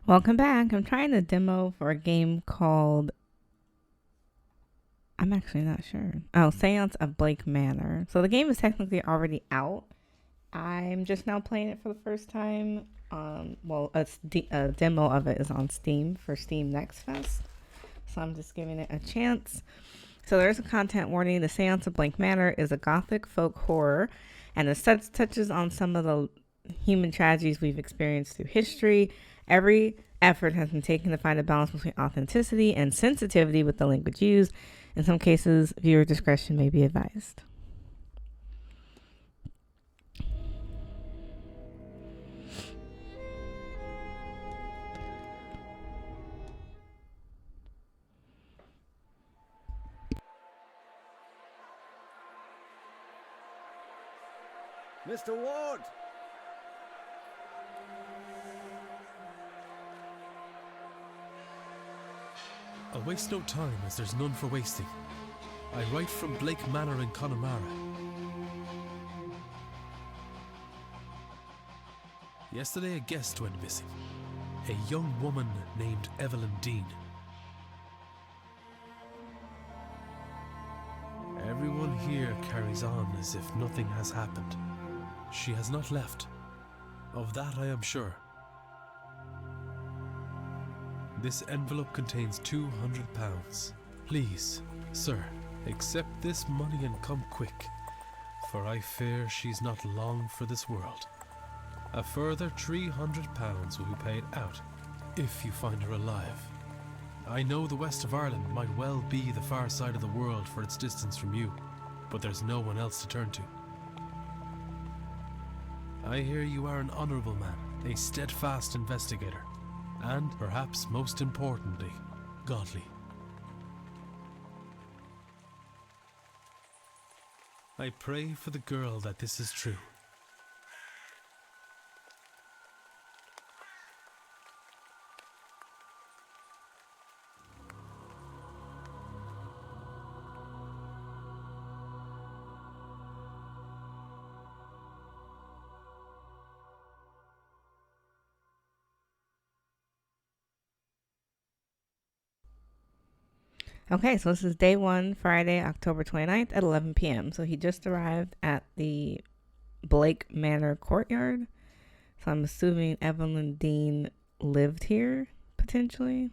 Welcome back. I'm trying to demo for a game called, I'm actually not sure. Oh, Seance of Blake Manor. So the game is technically already out. I'm just now playing it for the first time. A demo of it is on Steam for Steam Next Fest. So I'm just giving it a chance. So there's a content warning. The Seance of Blake Manor is a gothic folk horror, and it touches on some of the human tragedies we've experienced through history. Every effort has been taken to find a balance between authenticity and sensitivity with the language used. In some cases, viewer discretion may be advised. Mr. Ward! I'll waste no time, as there's none for wasting. I write from Blake Manor in Connemara. Yesterday a guest went missing. A young woman named Evelyn Dean. Everyone here carries on as if nothing has happened. She has not left. Of that I am sure. This envelope contains £200. Please, sir, accept this money and come quick, for I fear she's not long for this world. A further £300 will be paid out, if you find her alive. I know the west of Ireland might well be the far side of the world for its distance from you, but there's no one else to turn to. I hear you are an honourable man, a steadfast investigator, and, perhaps most importantly, godly. I pray for the girl that this is true. Okay, so this is day one, Friday, October 29th at 11 p.m. So he just arrived at the Blake Manor courtyard. So I'm assuming Evelyn Dean lived here, potentially.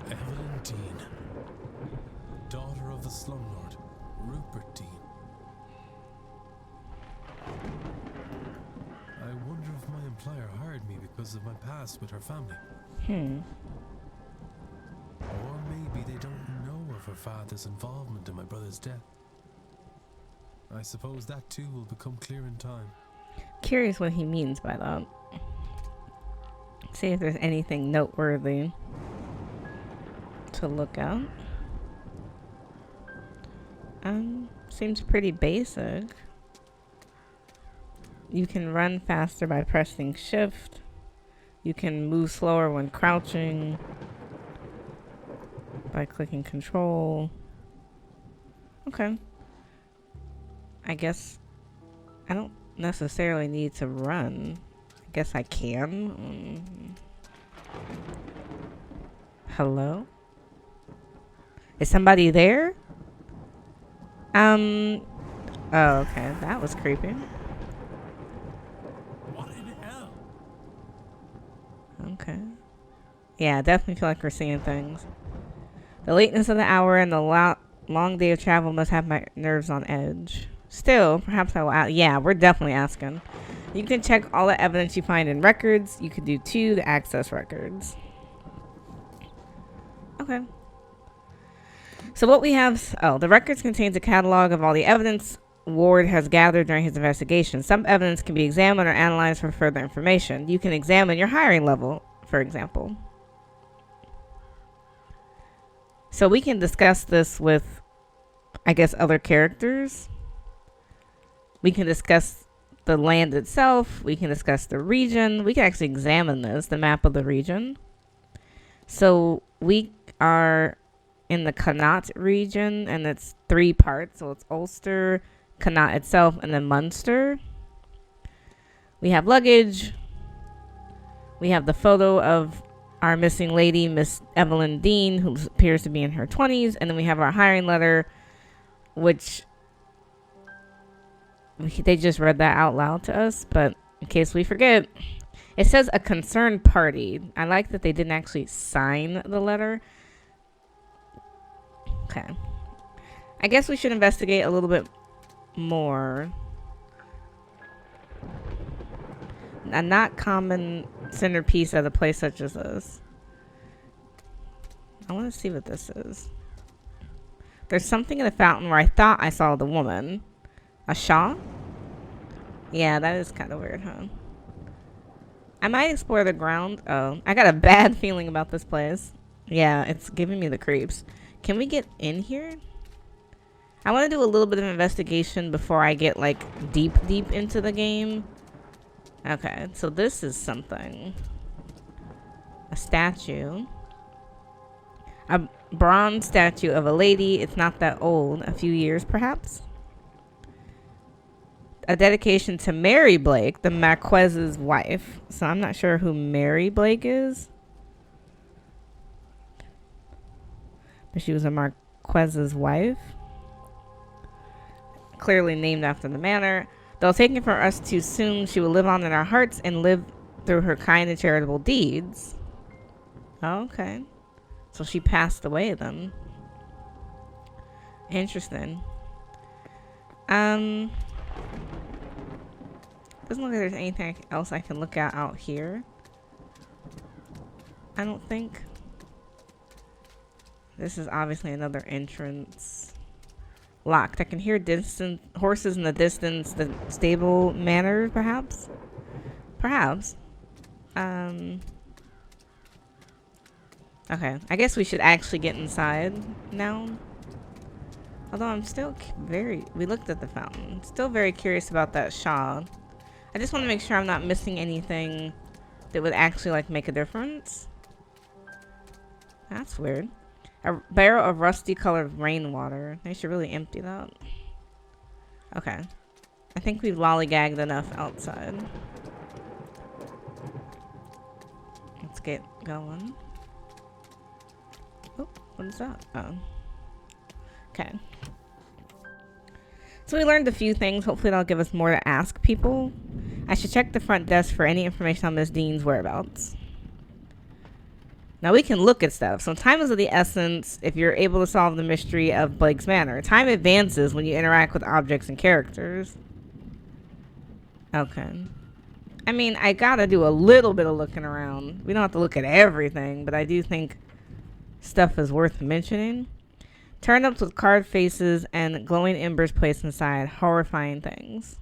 Evelyn Dean, daughter of the slumlord, Rupert Dean. I wonder if my employer hired me because of my past with her family. Or maybe they don't know of her father's involvement in my brother's death. I suppose that too will become clear in time. Curious what he means by that. See if there's anything noteworthy to look at. Seems pretty basic. You can run faster by pressing shift. You can move slower when crouching by clicking control. Okay. I guess I don't necessarily need to run. I guess I can. Hello? Is somebody there? Oh, okay. That was creepy. What in hell? Okay. Yeah, I definitely feel like we're seeing things. The lateness of the hour and the long day of travel must have my nerves on edge. Still, perhaps I will yeah, we're definitely asking. You can check all the evidence you find in records. You can do 2 to access records. Okay. So what we have, the records contains a catalog of all the evidence Ward has gathered during his investigation. Some evidence can be examined or analyzed for further information. You can examine your hiring level, for example. So we can discuss this with, I guess, other characters. We can discuss the land itself. We can discuss the region. We can actually examine this, the map of the region. So we are in the Connaught region, and it's 3 parts. So it's Ulster, Connaught itself, and then Munster. We have luggage. We have the photo of our missing lady, Miss Evelyn Dean, who appears to be in her 20s. And then we have our hiring letter, which they just read that out loud to us. But in case we forget, it says a concerned party. I like that they didn't actually sign the letter. Okay. I guess we should investigate a little bit more. A not common centerpiece at a place such as this. I want to see what this is. There's something in the fountain where I thought I saw the woman. A Shaw? Yeah, that is kind of weird, huh? I might explore the ground. Oh, I got a bad feeling about this place. Yeah, it's giving me the creeps. Can we get in here? I want to do a little bit of investigation before I get, like, deep into the game. Okay, so this is something. A statue. A bronze statue of a lady. It's not that old. A few years, perhaps. A dedication to Mary Blake, the Marquez's wife. So I'm not sure who Mary Blake is. But she was a Marquez's wife. Clearly named after the manor. Though taken from us too soon, she will live on in our hearts and live through her kind and charitable deeds. Okay. So she passed away then. Interesting. Doesn't look like there's anything else I can look at out here. I don't think. This is obviously another entrance. Locked. I can hear distant horses in the distance. The stable manor, perhaps? Perhaps. Okay. I guess we should actually get inside now. Although I'm still we looked at the fountain. Still very curious about that shawl. I just want to make sure I'm not missing anything that would actually, like, make a difference. That's weird. A barrel of rusty colored rainwater. They should really empty that. Okay. I think we've lollygagged enough outside. Let's get going. Oh, what is that? Oh. Okay. So we learned a few things. Hopefully that'll give us more to ask people. I should check the front desk for any information on Miss Dean's whereabouts. Now we can look at stuff. So time is of the essence if you're able to solve the mystery of Blake's Manor. Time advances when you interact with objects and characters. Okay. I mean, I gotta do a little bit of looking around. We don't have to look at everything, but I do think stuff is worth mentioning. Turnips with carved faces and glowing embers placed inside. Horrifying things.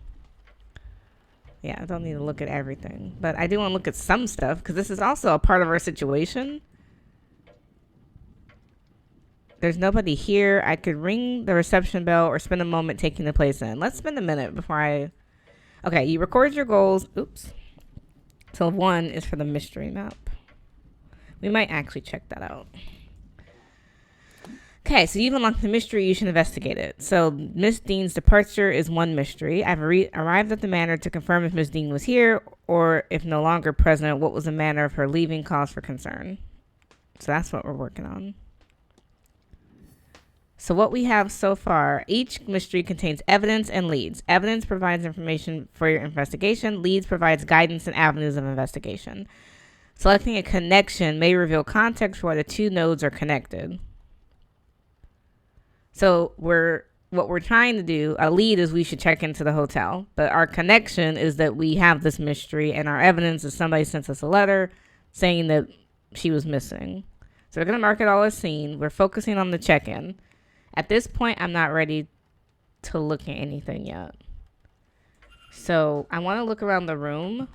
Yeah, I don't need to look at everything. But I do want to look at some stuff, because this is also a part of our situation. There's nobody here. I could ring the reception bell or spend a moment taking the place in. Let's spend a minute before I... Okay, you record your goals. Oops. So 1 is for the mystery map. We might actually check that out. Okay, so you've unlocked the mystery. You should investigate it. So Miss Dean's departure is one mystery. I've arrived at the manor to confirm if Miss Dean was here, or if no longer present, what was the manner of her leaving cause for concern. So that's what we're working on. So what we have so far, each mystery contains evidence and leads. Evidence provides information for your investigation. Leads provides guidance and avenues of investigation. Selecting a connection may reveal context for why the 2 nodes are connected. So what we're trying to do, a lead is we should check into the hotel. But our connection is that we have this mystery, and our evidence is somebody sent us a letter saying that she was missing. So we're going to mark it all as seen. We're focusing on the check-in. At this point, I'm not ready to look at anything yet. So I want to look around the room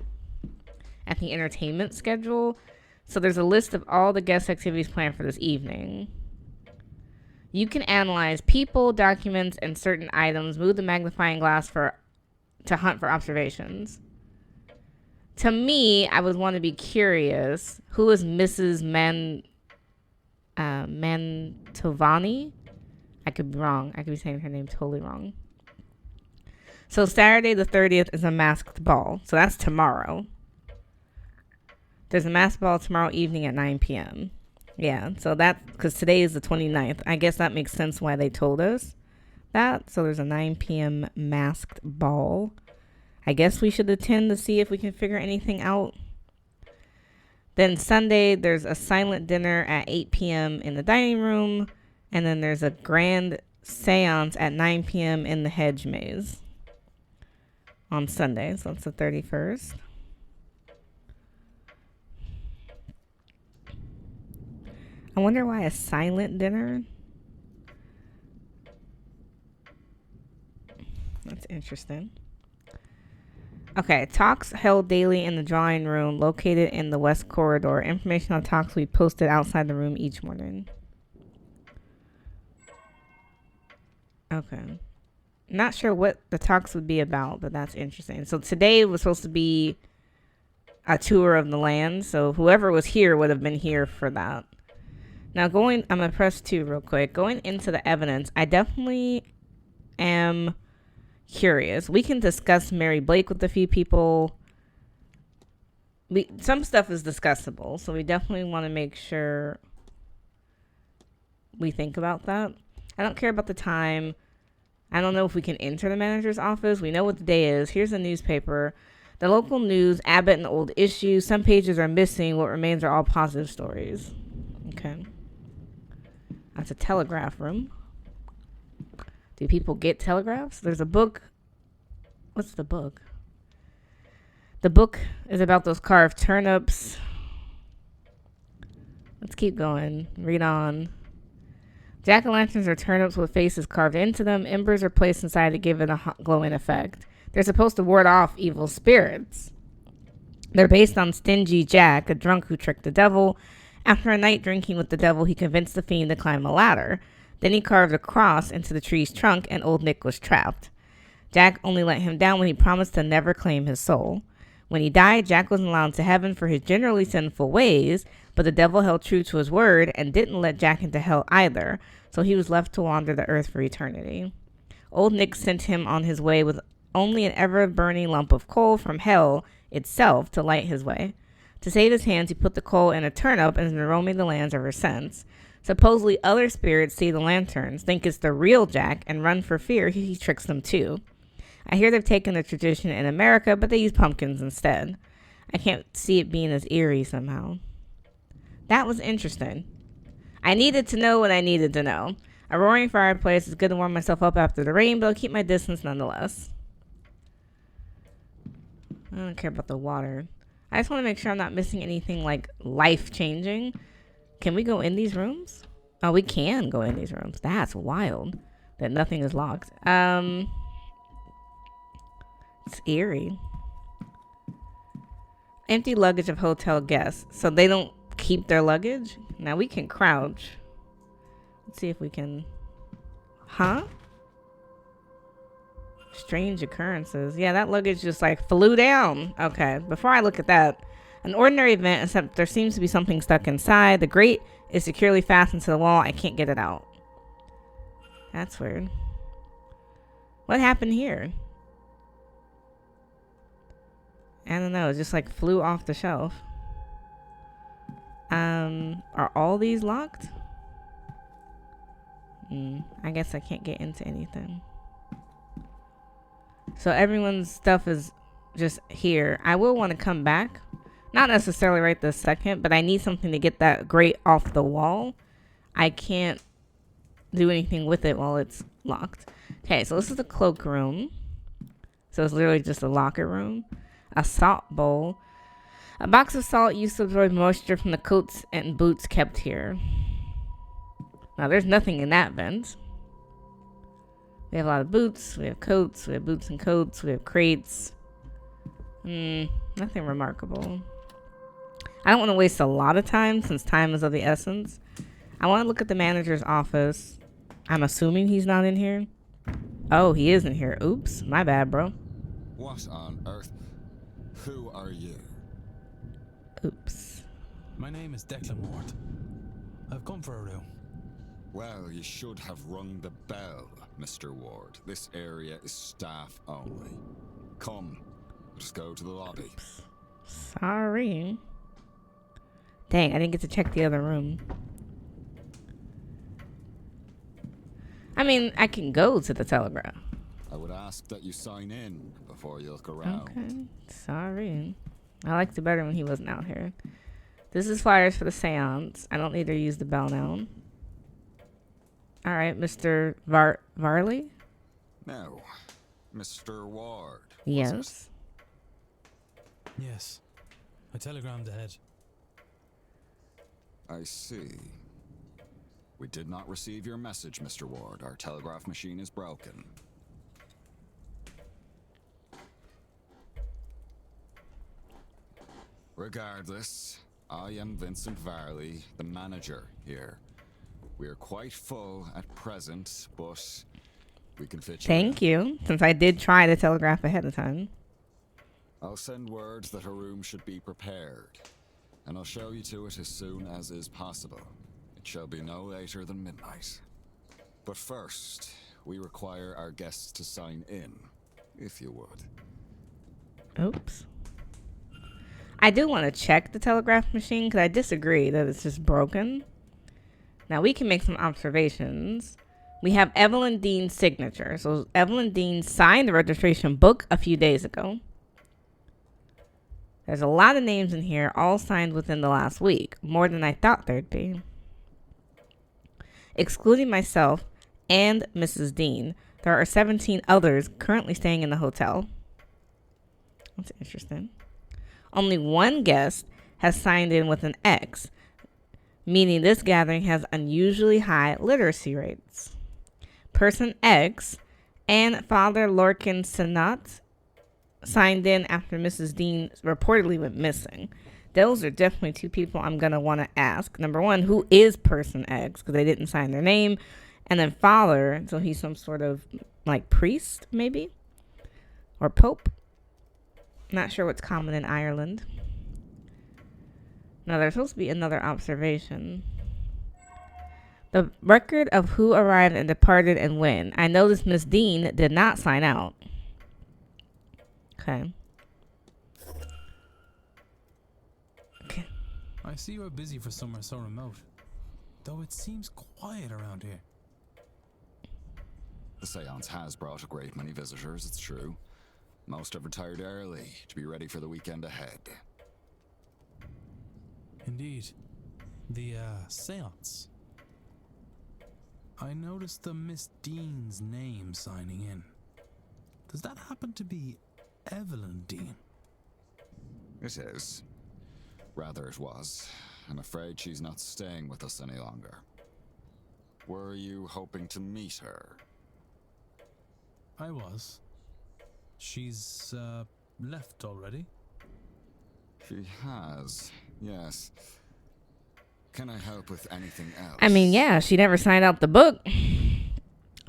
at the entertainment schedule. So there's a list of all the guest activities planned for this evening. You can analyze people, documents, and certain items. Move the magnifying glass to hunt for observations. To me, I would want to be curious. Who is Mrs. Mantovani. I could be wrong. I could be saying her name totally wrong. So Saturday the 30th is a masked ball. So that's tomorrow. There's a masked ball tomorrow evening at 9 p.m. Yeah, so that, because today is the 29th. I guess that makes sense why they told us that. So there's a 9 p.m. masked ball. I guess we should attend to see if we can figure anything out. Then Sunday, there's a silent dinner at 8 p.m. in the dining room. And then there's a grand seance at 9 p.m. in the hedge maze on Sunday. So that's the 31st. I wonder why a silent dinner. That's interesting. Okay, talks held daily in the drawing room located in the west corridor. Information on talks will be posted outside the room each morning. Okay. Not sure what the talks would be about, but that's interesting. So today was supposed to be a tour of the land. So whoever was here would have been here for that. Now I'm going to press 2 real quick. Going into the evidence, I definitely am curious. We can discuss Mary Blake with a few people. Some stuff is discussable, so we definitely want to make sure we think about that. I don't care about the time. I don't know if we can enter the manager's office. We know what the day is. Here's a newspaper. The local news, Abbott and old issues. Some pages are missing. What remains are all positive stories. Okay. That's a telegraph room. Do people get telegraphs? There's a book. What's the book? The book is about those carved turnips. Let's keep going. Read on. Jack-o'-lanterns are turnips with faces carved into them. Embers are placed inside to give it a hot glowing effect. They're supposed to ward off evil spirits. They're based on Stingy Jack, a drunk who tricked the devil. After a night drinking with the devil, he convinced the fiend to climb a ladder. Then he carved a cross into the tree's trunk, and old Nick was trapped. Jack only let him down when he promised to never claim his soul. When he died, Jack wasn't allowed to heaven for his generally sinful ways, but the devil held true to his word and didn't let Jack into hell either, so he was left to wander the earth for eternity. Old Nick sent him on his way with only an ever-burning lump of coal from hell itself to light his way. To save his hands, he put the coal in a turnip and has been roaming the lands ever since. Supposedly, other spirits see the lanterns, think it's the real Jack, and run for fear he tricks them too. I hear they've taken the tradition in America, but they use pumpkins instead. I can't see it being as eerie somehow. That was interesting. I needed to know what I needed to know. A roaring fireplace is good to warm myself up after the rain, but I'll keep my distance nonetheless. I don't care about the water. I just want to make sure I'm not missing anything like life-changing. Can we go in these rooms? Oh, we can go in these rooms. That's wild that nothing is locked. It's eerie. Empty luggage of hotel guests. So they don't keep their luggage? Now we can crouch. Let's see if we can. Huh? Strange occurrences. Yeah, that luggage just like flew down. Okay, before I look at that, an ordinary event, except there seems to be something stuck inside. The grate is securely fastened to the wall. I can't get it out. That's weird. What happened here? I don't know. It just like flew off the shelf. Are all these locked? I guess I can't get into anything. So everyone's stuff is just here. I will want to come back. Not necessarily right this second, but I need something to get that grate off the wall. I can't do anything with it while it's locked. Okay, so this is the cloakroom. So it's literally just a locker room. A salt bowl. A box of salt used to absorb moisture from the coats and boots kept here. Now there's nothing in that vent. We have a lot of boots, we have coats, we have boots and coats, we have crates. Nothing remarkable. I don't want to waste a lot of time since time is of the essence. I want to look at the manager's office. I'm assuming he's not in here. Oh, he is in here. Oops, my bad, bro. What on earth? Who are you? Oops. My name is Declan Ward. I've come for a room. Well, you should have rung the bell, Mr. Ward. This area is staff only. Come, let's go to the lobby. Sorry. Dang, I didn't get to check the other room. I mean, I can go to the Telegraph. I would ask that you sign in before you look around. Okay, sorry. I liked it better when he wasn't out here. This is flyers for the seance. I don't need to use the bell now. All right, Mr. Varley? No, Mr. Ward. Yes. Yes. I telegrammed ahead. I see. We did not receive your message, Mr. Ward. Our telegraph machine is broken. Regardless, I am Vincent Varley, the manager here. We are quite full at present, but we can fit you Thank in. you, since I did try to telegraph ahead of time. I'll send word that a room should be prepared, and I'll show you to it as soon as is possible. It shall be no later than midnight. But first, we require our guests to sign in, if you would. Oops. I do want to check the telegraph machine because I disagree that it's just broken. Now we can make some observations. We have Evelyn Dean's signature. So Evelyn Dean signed the registration book a few days ago. There's a lot of names in here, all signed within the last week. More than I thought there'd be. Excluding myself and Mrs. Dean, there are 17 others currently staying in the hotel. That's interesting. Only one guest has signed in with an X, meaning this gathering has unusually high literacy rates. Person X and Father Lorcan Senat signed in after Mrs. Dean reportedly went missing. Those are definitely two people I'm going to want to ask. Number one, who is Person X? Because they didn't sign their name. And then Father, so he's some sort of like priest, maybe? Or Pope? Not sure what's common in Ireland. Now, there's supposed to be another observation. The record of who arrived and departed and when. I noticed Miss Dean did not sign out. Okay. I see you are busy for somewhere so remote, though it seems quiet around here. The seance has brought a great many visitors, it's true. Most have retired early to be ready for the weekend ahead. Indeed. The, seance. I noticed the Miss Dean's name signing in. Does that happen to be Evelyn Dean? It is. Rather it was. I'm afraid she's not staying with us any longer. Were you hoping to meet her? I was. She's, left already? She has, yes. Can I help with anything else? I mean, yeah, she never signed out the book.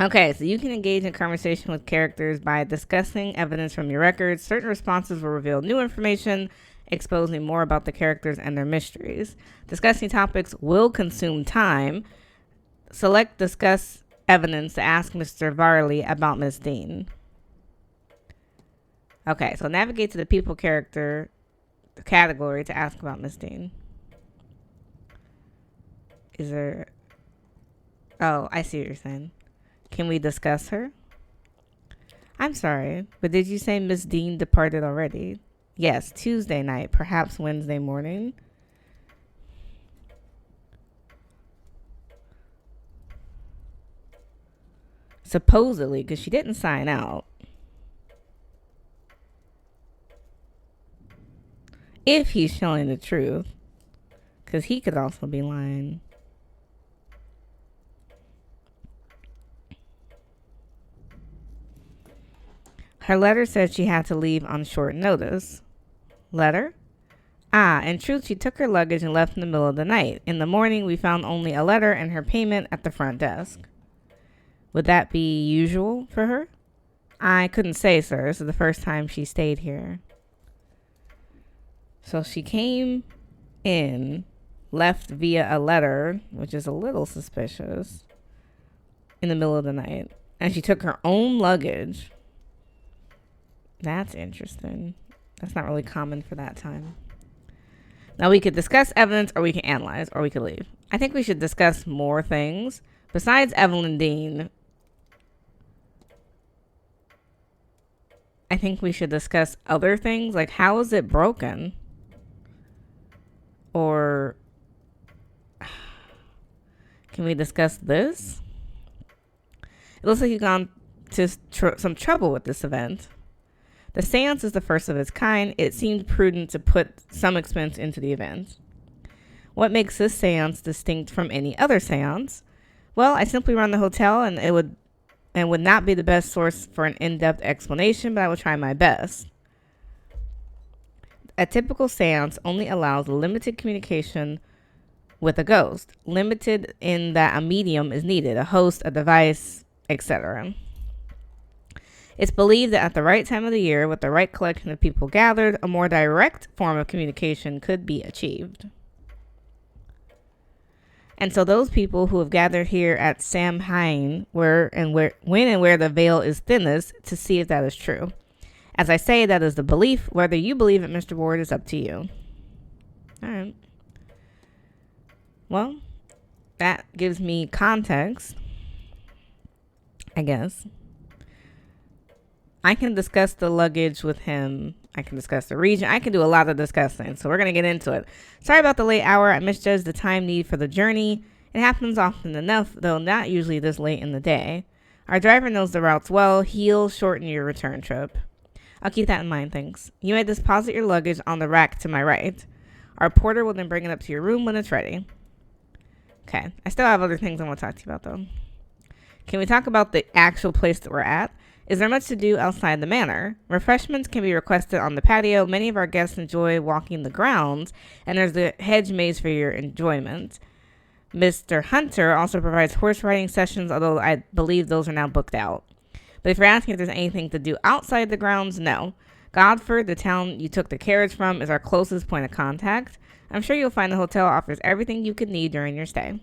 Okay, so you can engage in conversation with characters by discussing evidence from your records. Certain responses will reveal new information, exposing more about the characters and their mysteries. Discussing topics will consume time. Select discuss evidence to ask Mr. Varley about Miss Dean. Okay, so navigate to the people character category to ask about Miss Dean. Is there... Oh, I see what you're saying. Can we discuss her? I'm sorry, but did you say Miss Dean departed already? Yes, Tuesday night, perhaps Wednesday morning. Supposedly, because she didn't sign out. If he's telling the truth. Because he could also be lying. Her letter said she had to leave on short notice. Letter? Ah, in truth, she took her luggage and left in the middle of the night. In the morning, we found only a letter and her payment at the front desk. Would that be usual for her? I couldn't say, sir. This is the first time she stayed here. So she came in left via a letter, which is a little suspicious, in the middle of the night. And she took her own luggage. That's interesting. That's not really common for that time. Now, we could discuss evidence, or we can analyze, or we could leave. I think we should discuss more things. Besides Evelyn Dean, I think we should discuss other things. Like, how is it broken? Or can we discuss this? It looks like you've gone to some trouble with this event. The seance is the first of its kind. It seemed prudent to put some expense into the event. What makes this seance distinct from any other seance? Well, I simply run the hotel, and it would not be the best source for an in-depth explanation, but I will try my best. A typical seance only allows limited communication with a ghost, limited in that a medium is needed, a host, a device, etc. It's believed that at the right time of the year, with the right collection of people gathered, a more direct form of communication could be achieved. And so those people who have gathered here at Samhain when and where the veil is thinnest to see if that is true. As I say, that is the belief. Whether you believe it, Mr. Ward, is up to you. All right. Well, that gives me context, I guess. I can discuss the luggage with him. I can discuss the region. I can do a lot of discussing. So we're going to get into it. Sorry about the late hour. I misjudged the time need for the journey. It happens often enough, though not usually this late in the day. Our driver knows the routes well. He'll shorten your return trip. I'll keep that in mind, thanks. You may deposit your luggage on the rack to my right. Our porter will then bring it up to your room when it's ready. Okay. I still have other things I want to talk to you about, though. Can we talk about the actual place that we're at? Is there much to do outside the manor? Refreshments can be requested on the patio. Many of our guests enjoy walking the grounds, and there's the hedge maze for your enjoyment. Mr. Hunter also provides horse riding sessions, although I believe those are now booked out. But if you're asking if there's anything to do outside the grounds, no. Godford, the town you took the carriage from, is our closest point of contact. I'm sure you'll find the hotel offers everything you could need during your stay.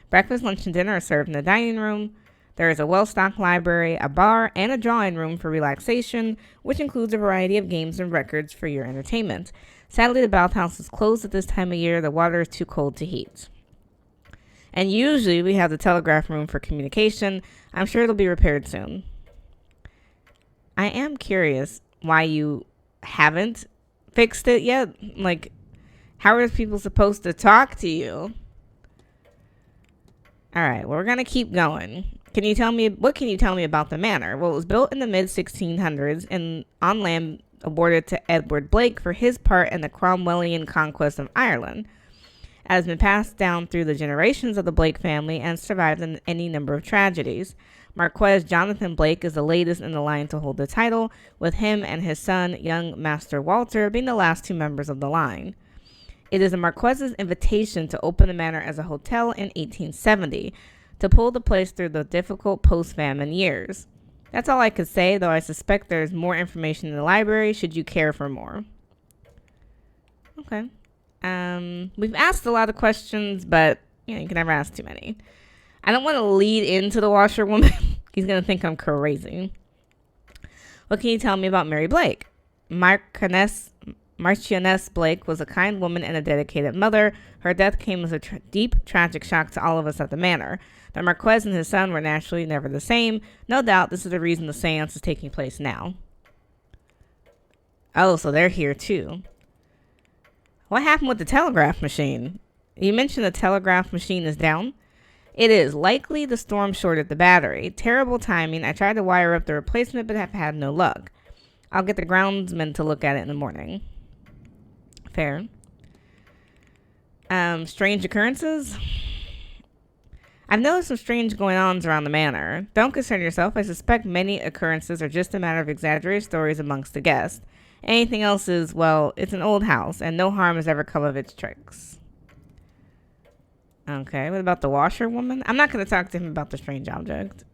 Breakfast, lunch, and dinner are served in the dining room. There is a well-stocked library, a bar, and a drawing room for relaxation, which includes a variety of games and records for your entertainment. Sadly, the bathhouse is closed at this time of year. The water is too cold to heat. And usually, we have the telegraph room for communication. I'm sure it'll be repaired soon. I am curious why you haven't fixed it yet. Like, how are people supposed to talk to you? All right, well, we're going to keep going. What can you tell me about the manor? Well, it was built in the mid-1600s and on land awarded to Edward Blake for his part in the Cromwellian conquest of Ireland. It has been passed down through the generations of the Blake family and survived in any number of tragedies. Marquess Jonathan Blake is the latest in the line to hold the title, with him and his son, young Master Walter, being the last two members of the line. It is the Marquess's invitation to open the manor as a hotel in 1870, to pull the place through the difficult post-famine years. That's all I could say, though I suspect there's more information in the library should you care for more. Okay. We've asked a lot of questions, but you can never ask too many. I don't want to lead into the washerwoman. He's going to think I'm crazy. What can you tell me about Mary Blake? Marchioness Blake was a kind woman and a dedicated mother. Her death came as a deep, tragic shock to all of us at the manor. The Marquess and his son were naturally never the same. No doubt this is the reason the seance is taking place now. Oh, so they're here too. What happened with the telegraph machine? You mentioned the telegraph machine is down. It is. Likely the storm shorted the battery. Terrible timing. I tried to wire up the replacement, but have had no luck. I'll get the groundsman to look at it in the morning. Fair. Strange occurrences? I've noticed some strange going-ons around the manor. Don't concern yourself. I suspect many occurrences are just a matter of exaggerated stories amongst the guests. Anything else is, well, it's an old house, and no harm has ever come of its tricks. Okay, what about the washerwoman? I'm not going to talk to him about the strange object.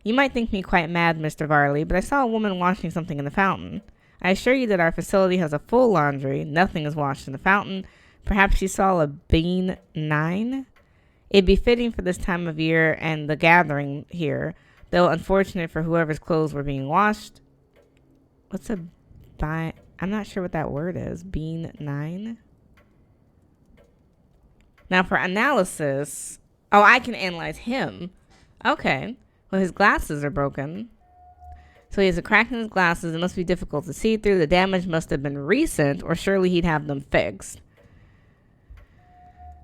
You might think me quite mad, Mr. Varley, but I saw a woman washing something in the fountain. I assure you that our facility has a full laundry. Nothing is washed in the fountain. Perhaps you saw a bean 9? It'd be fitting for this time of year and the gathering here, though unfortunate for whoever's clothes were being washed. What's a bi? I'm not sure what that word is. Bean 9? Now for analysis. Oh, I can analyze him. Okay. Well, his glasses are broken. So he has a crack in his glasses. It must be difficult to see through. The damage must have been recent, or surely he'd have them fixed.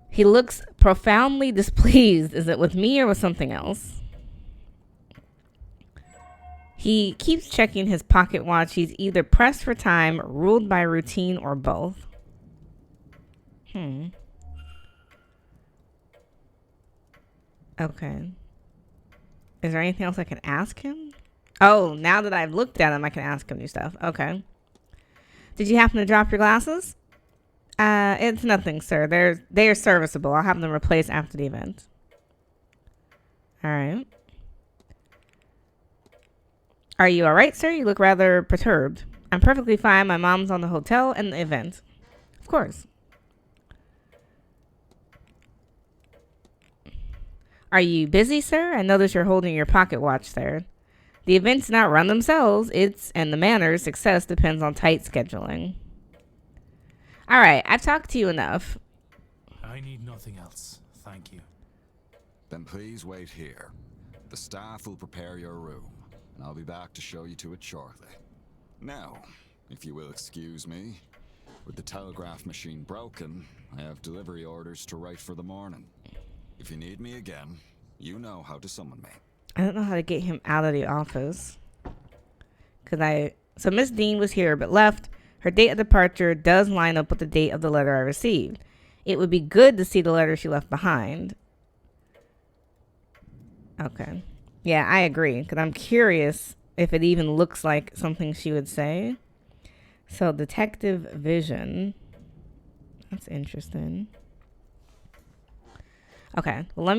He looks profoundly displeased. Is it with me or with something else? He keeps checking his pocket watch. He's either pressed for time, ruled by routine, or both. Okay. Is there anything else I can ask him? Oh, now that I've looked at him, I can ask him new stuff. Okay. Did you happen to drop your glasses? It's nothing, sir. They are serviceable. I'll have them replaced after the event. All right. Are you all right, sir? You look rather perturbed. I'm perfectly fine. My mom's on the hotel and the event. Of course. Are you busy, sir? I notice you're holding your pocket watch there. The events not run themselves. And the Manor's success depends on tight scheduling. All right, I've talked to you enough. I need nothing else. Thank you. Then please wait here. The staff will prepare your room, and I'll be back to show you to it shortly. Now, if you will excuse me, with the telegraph machine broken, I have delivery orders to write for the morning. If you need me again, you know how to summon me. I don't know how to get him out of the office. So Miss Dean was here but left. Her date of departure does line up with the date of the letter I received. It would be good to see the letter she left behind. Okay. Yeah, I agree. Because I'm curious if it even looks like something she would say. So, detective vision. That's interesting. Okay. Well, I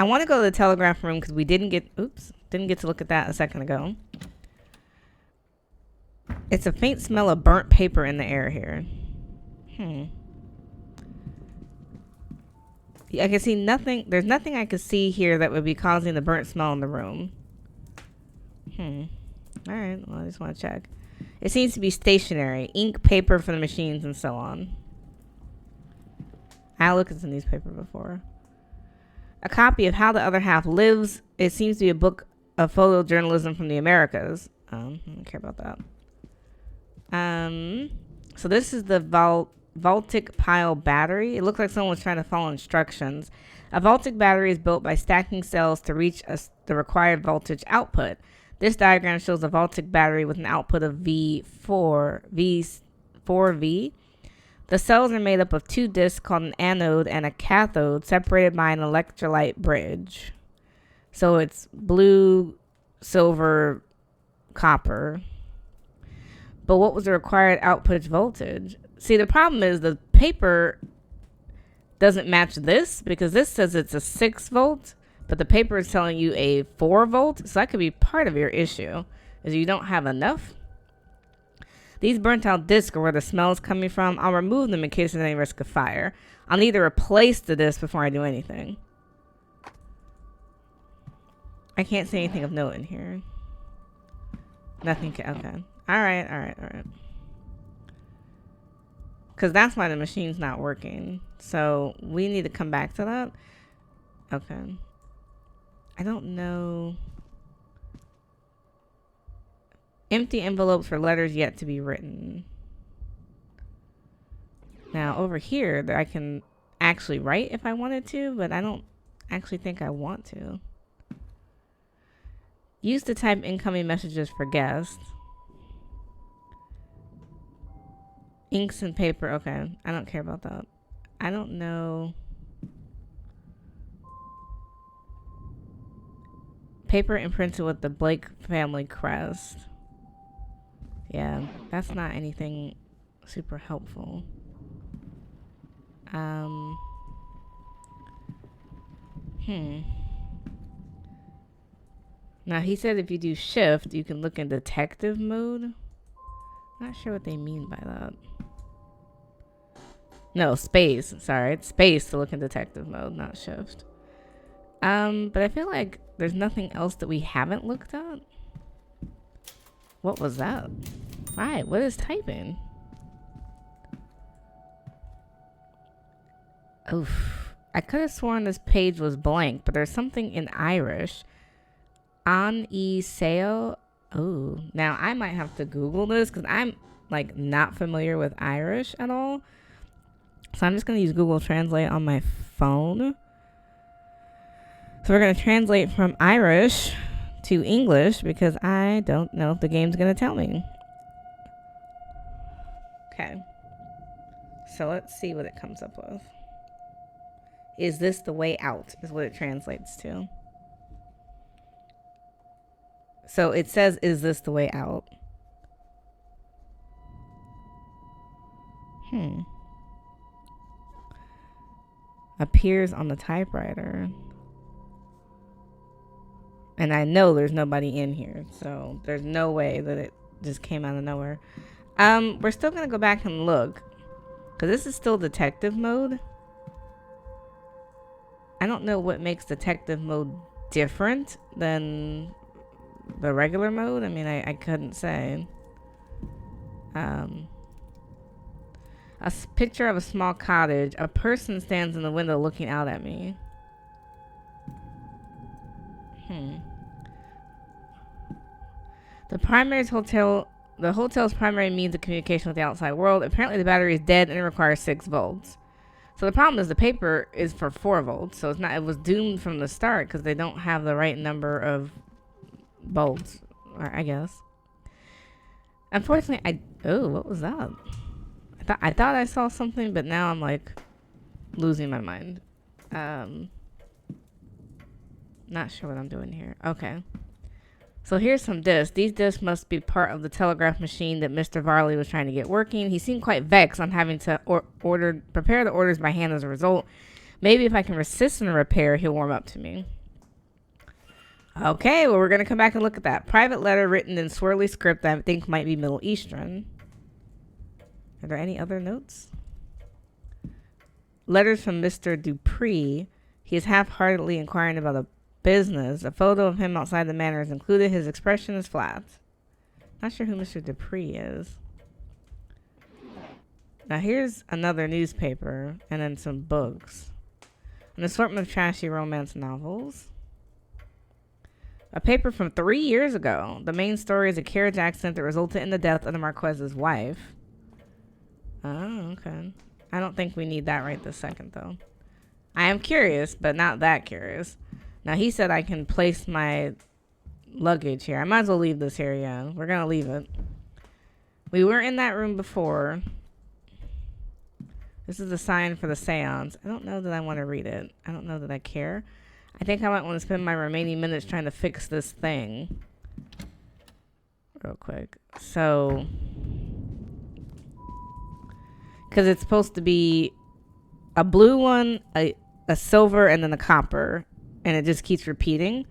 want to go to the telegraph room because we didn't get to look at that a second ago. It's a faint smell of burnt paper in the air here. I can see nothing. There's nothing I could see here that would be causing the burnt smell in the room. All right. Well, I just want to check. It seems to be stationary. Ink, paper for the machines, and so on. I looked at the newspaper before. A copy of How the Other Half Lives. It seems to be a book of photojournalism from the Americas. I don't care about that. So this is the Voltic pile battery. It looks like someone was trying to follow instructions. A Voltic battery is built by stacking cells to reach the required voltage output. This diagram shows a Voltic battery with an output of V4V. The cells are made up of two discs called an anode and a cathode separated by an electrolyte bridge. So it's blue, silver, copper. But what was the required output voltage? See, the problem is the paper doesn't match this because this says it's a 6 volt, but the paper is telling you a 4 volt. So that could be part of your issue, is you don't have enough. These burnt out discs are where the smell is coming from. I'll remove them in case there's any risk of fire. I'll need to replace the disc before I do anything. I can't see anything of note in here. Nothing can, okay. All right. Because that's why the machine's not working. So we need to come back to that. Okay. I don't know. Empty envelopes for letters yet to be written. Now over here, I can actually write if I wanted to, but I don't actually think I want to. Use to type incoming messages for guests. Inks and paper. Okay. I don't care about that. I don't know. Paper imprinted with the Blake family crest. Yeah, that's not anything super helpful. Now he said if you do shift, you can look in detective mode. Not sure what they mean by that. No, space. Sorry, it's space to look in detective mode, not shift. But I feel like there's nothing else that we haven't looked at. What was that? Right, what is typing? Oof. I could have sworn this page was blank, but there's something in Irish. An I Seo. Oh, now I might have to Google this because I'm like not familiar with Irish at all. So I'm just going to use Google Translate on my phone. So we're going to translate from Irish to English because I don't know if the game's going to tell me. Okay. So let's see what it comes up with. Is this the way out? Is what it translates to. So it says, is this the way out? Appears on the typewriter. And I know there's nobody in here. So there's no way that it just came out of nowhere. We're still going to go back and look. Because this is still detective mode. I don't know what makes detective mode different than the regular mode. I mean, I couldn't say. Picture of a small cottage. A person stands in the window looking out at me. The hotel's primary means of communication with the outside world. Apparently the battery is dead and it requires 6 volts. So the problem is the paper is for 4 volts. So it was doomed from the start because they don't have the right number of volts, I guess. Unfortunately, what was that? I thought I saw something, but now I'm like losing my mind. Not sure what I'm doing here. Okay. So here's some discs. These discs must be part of the telegraph machine that Mr. Varley was trying to get working. He seemed quite vexed on having to prepare the orders by hand as a result. Maybe if I can resist in a repair, he'll warm up to me. Okay, well, we're going to come back and look at that. Private letter written in swirly script that I think might be Middle Eastern. Are there any other notes? Letters from Mr. Dupree. He is half-heartedly inquiring about a business. A photo of him outside the manor is included. His expression is flat. Not sure who Mr. Dupree is. Now here's another newspaper and then some books. An assortment of trashy romance novels. A paper from 3 years ago. The main story is a carriage accident that resulted in the death of the Marquez's wife. Oh, okay. I don't think we need that right this second, though. I am curious, but not that curious. Now, he said I can place my luggage here. I might as well leave this here, yeah. We're going to leave it. We were in that room before. This is the sign for the seance. I don't know that I want to read it. I don't know that I care. I think I might want to spend my remaining minutes trying to fix this thing. Real quick. So, because it's supposed to be a blue one, a silver, and then a copper. And it just keeps repeating.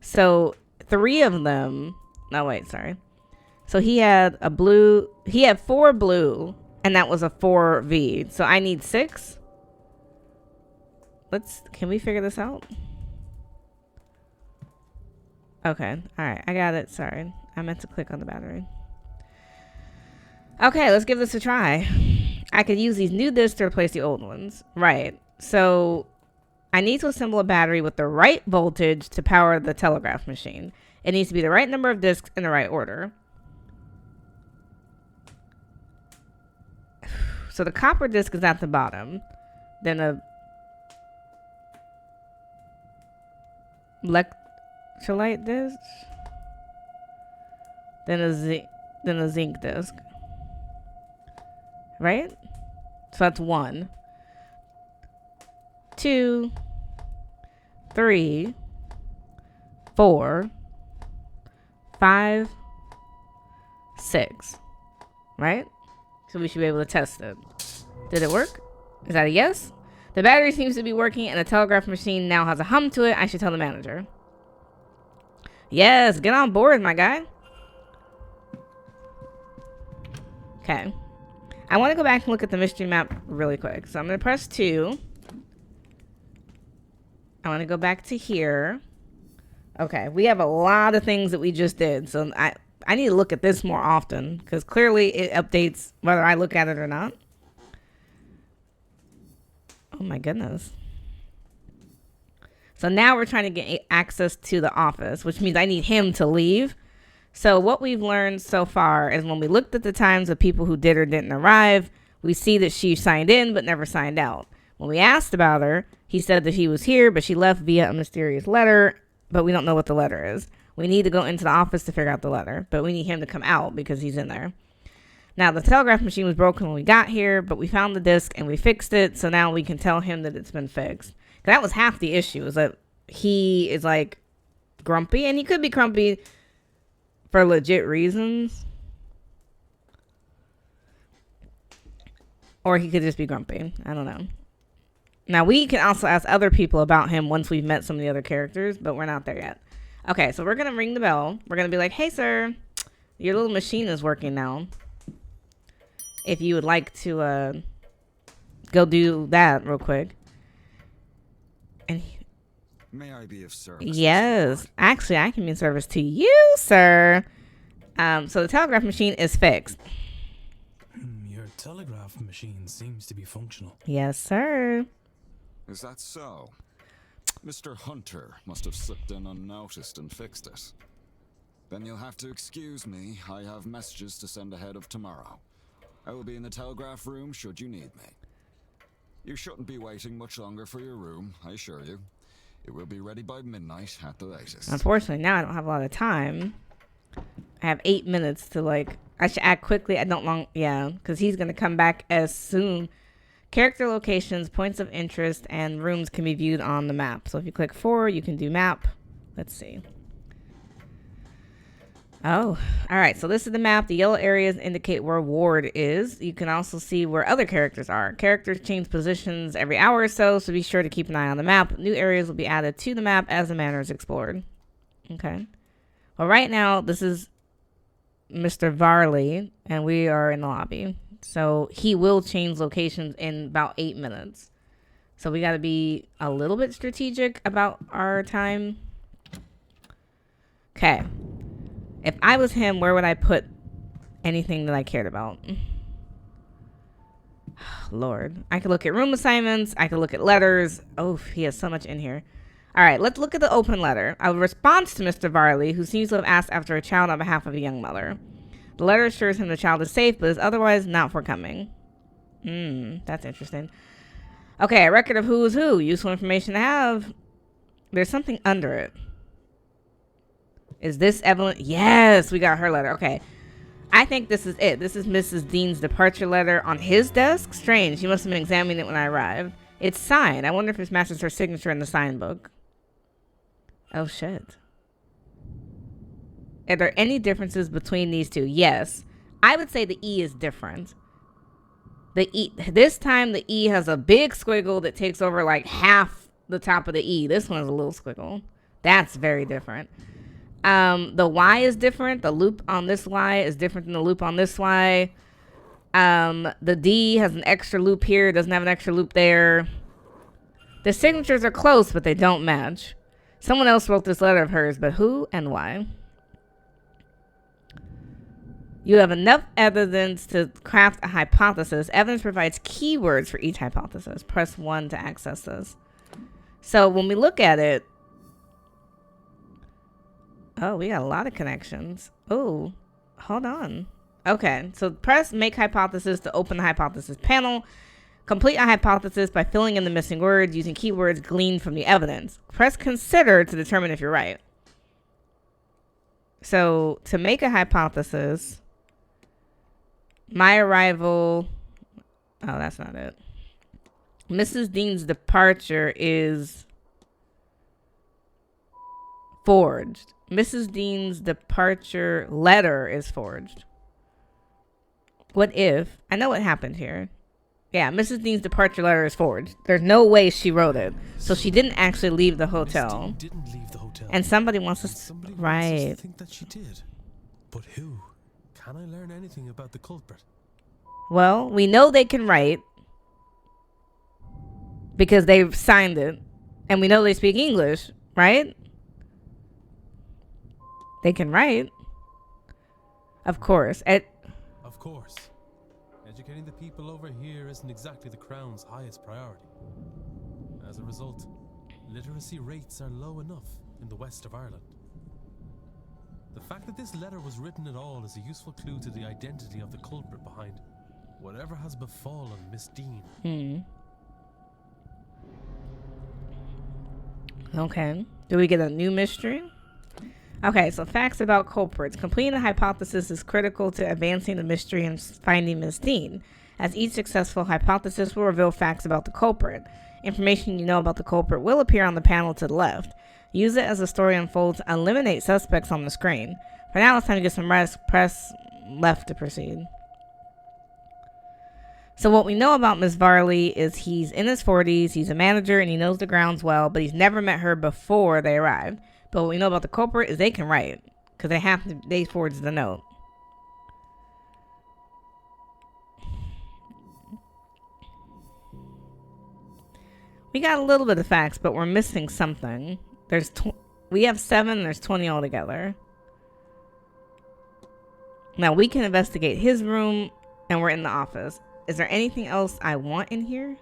So 3 of them. No, wait, sorry. So he had 4 blue, and that was a 4V. So I need 6. Can we figure this out? Okay, alright, I got it. Sorry, I meant to click on the battery. Okay, let's give this a try. I could use these new discs to replace the old ones. Right, so I need to assemble a battery with the right voltage to power the telegraph machine. It needs to be the right number of discs in the right order. So the copper disc is at the bottom. Then a electrolyte disc. Then a zinc disc. Right? So that's 1. 2, 3, 4, 5, 6. Right? So we should be able to test it. Did it work? Is that a yes? The battery seems to be working and the telegraph machine now has a hum to it. I should tell the manager. Yes, get on board, my guy. Okay. I want to go back and look at the mystery map really quick. So I'm going to press 2. I want to go back to here. Okay, we have a lot of things that we just did. So I need to look at this more often because clearly it updates whether I look at it or not. Oh my goodness. So now we're trying to get access to the office, which means I need him to leave. So what we've learned so far is when we looked at the times of people who did or didn't arrive, we see that she signed in but never signed out. When we asked about her, he said that he was here, but she left via a mysterious letter, but we don't know what the letter is. We need to go into the office to figure out the letter, but we need him to come out because he's in there. Now, the telegraph machine was broken when we got here, but we found the disc and we fixed it, so now we can tell him that it's been fixed. That was half the issue, is that he is, like, grumpy, and he could be grumpy for legit reasons. Or he could just be grumpy. I don't know. Now, we can also ask other people about him once we've met some of the other characters, but we're not there yet. Okay, so we're going to ring the bell. We're going to be like, hey, sir, your little machine is working now. If you would like to go do that real quick. And May I be of service? yes, actually, I can be of service to you, sir. So the telegraph machine is fixed. Your telegraph machine seems to be functional. Yes, sir. Is that so? Mr. Hunter must have slipped in unnoticed and fixed it. Then you'll have to excuse me. I have messages to send ahead of tomorrow. I will be in the telegraph room should you need me. You shouldn't be waiting much longer for your room, I assure you. It will be ready by midnight at the latest. Unfortunately, now I don't have a lot of time. I have 8 minutes to, like, I should act quickly. I don't long, yeah, because he's going to come back as soon. Character locations, points of interest, and rooms can be viewed on the map. So if you click 4, you can do map. Let's see. Oh, all right. So this is the map. The yellow areas indicate where Ward is. You can also see where other characters are. Characters change positions every hour or so be sure to keep an eye on the map. New areas will be added to the map as the manor is explored. Okay. Well, right now, this is Mr. Varley, and we are in the lobby. So he will change locations in about 8 minutes. So we got to be a little bit strategic about our time. Okay. If I was him, where would I put anything that I cared about? Lord. I could look at room assignments. I could look at letters. Oh, he has so much in here. All right, let's look at the open letter. A response to Mr. Varley, who seems to have asked after a child on behalf of a young mother. The letter assures him the child is safe, but is otherwise not forthcoming. That's interesting. Okay, a record of who is who. Useful information to have. There's something under it. Is this Evelyn? Yes, we got her letter. Okay. I think this is it. This is Mrs. Dean's departure letter on his desk. Strange. He must have been examining it when I arrived. It's signed. I wonder if it matches her signature in the sign book. Oh, shit. Are there any differences between these two? Yes. I would say the E is different. The E, this time the E has a big squiggle that takes over like half the top of the E. This one is a little squiggle. That's very different. The Y is different. The loop on this Y is different than the loop on this Y. The D has an extra loop here. It doesn't have an extra loop there. The signatures are close, but they don't match. Someone else wrote this letter of hers, but who and why? You have enough evidence to craft a hypothesis. Evidence provides keywords for each hypothesis. Press 1 to access this. So when we look at it, oh, we got a lot of connections. Oh, hold on. Okay, so press make hypothesis to open the hypothesis panel. Complete a hypothesis by filling in the missing words using keywords gleaned from the evidence. Press consider to determine if you're right. So to make a hypothesis, my arrival, oh, that's not it. Mrs. Dean's departure is forged. Mrs. Dean's departure letter is forged. What if? I know what happened here. Yeah, Mrs. Dean's departure letter is forged. There's no way she wrote it. So she didn't actually leave the hotel. Didn't leave the hotel. And somebody wants us Somebody wants us right. to think that she did. But who? Can I learn anything about the culprit? Well, we know they can write because they've signed it. And we know they speak English, right? They can write. Of course. Of course. Educating the people over here isn't exactly the Crown's highest priority. As a result, literacy rates are low enough in the west of Ireland. The fact that this letter was written at all is a useful clue to the identity of the culprit behind whatever has befallen Miss Dean. Okay. Do we get a new mystery? Okay, so facts about culprits. Completing the hypothesis is critical to advancing the mystery and finding Miss Dean, as each successful hypothesis will reveal facts about the culprit. Information you know about the culprit will appear on the panel to the left. Use it as the story unfolds to eliminate suspects on the screen. For now, it's time to get some rest. Press left to proceed. So what we know about Miss Varley is he's in his 40s, he's a manager, and he knows the grounds well, but he's never met her before they arrived. But what we know about the culprit is they can write, because they forged the note. We got a little bit of facts, but we're missing something. We have 7, there's 20 altogether. Now we can investigate his room, and we're in the office. Is there anything else I want in here?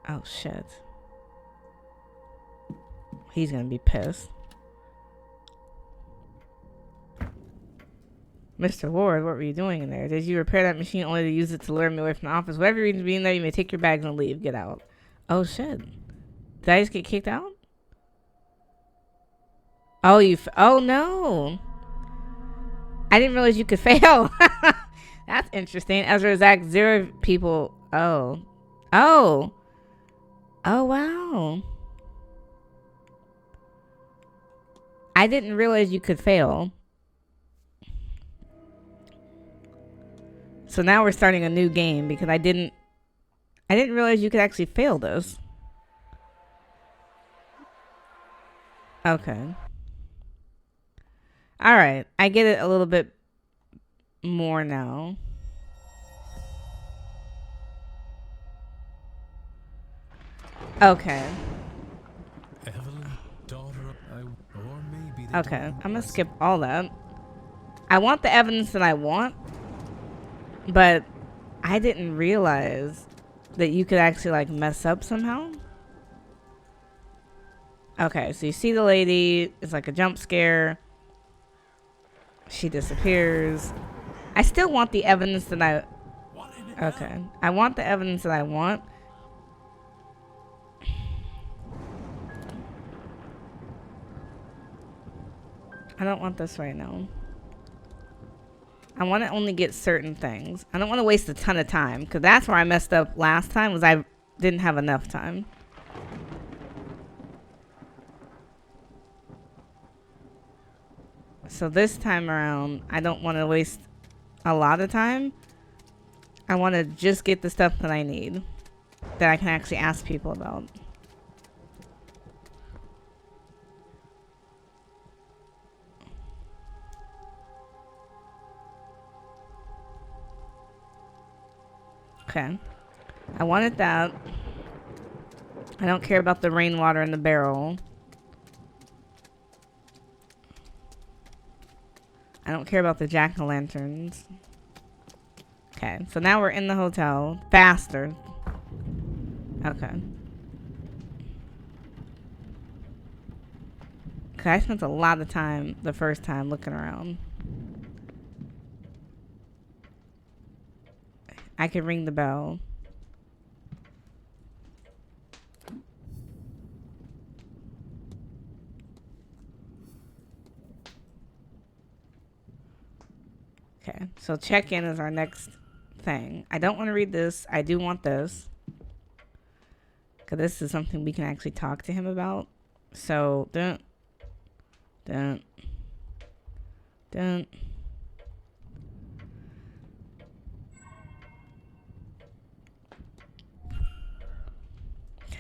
Oh, shit. He's gonna be pissed. Mr. Ward, what were you doing in there? Did you repair that machine only to use it to lure me away from the office? Whatever reason to be in there, you may take your bags and leave. Get out. Oh, shit. Did I just get kicked out? Oh, oh, no. I didn't realize you could fail. That's interesting. As a result, 0 people. Oh. Oh. Oh, wow. I didn't realize you could fail. So now we're starting a new game because I didn't realize you could actually fail this. Okay. All right. I get it a little bit more now. Okay. Evelyn, daughter of, or maybe Okay. I'm gonna skip all that. I want the evidence that I want, but I didn't realize that you could actually like mess up somehow. Okay, so you see the lady, it's like a jump scare. She disappears. I still want the evidence that okay. I want the evidence that I want. I don't want this right now. I want to only get certain things. I don't want to waste a ton of time, because that's where I messed up last time, was I didn't have enough time. So this time around, I don't want to waste a lot of time. I want to just get the stuff that I need, that I can actually ask people about. Okay. I wanted that. I don't care about the rainwater in the barrel. I don't care about the jack-o'-lanterns. Okay, so now we're in the hotel. Faster. Okay. Okay, I spent a lot of time the first time looking around. I can ring the bell. Okay, so check-in is our next thing. I don't want to read this. I do want this, because this is something we can actually talk to him about. So, dun.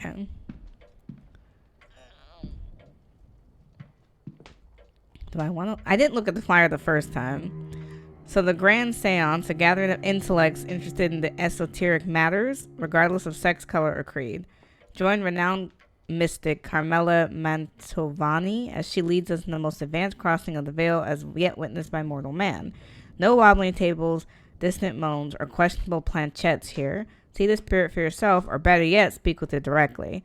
Okay. Do I want to? I didn't look at the flyer the first time. So So the Grand Seance, a gathering of intellects interested in the esoteric matters, regardless of sex, color, or creed. Join renowned mystic Carmela Mantovani as she leads us in the most advanced crossing of the veil as yet witnessed by mortal man. No wobbling tables, distant moans, or questionable planchettes here. See the spirit for yourself, or better yet, speak with it directly.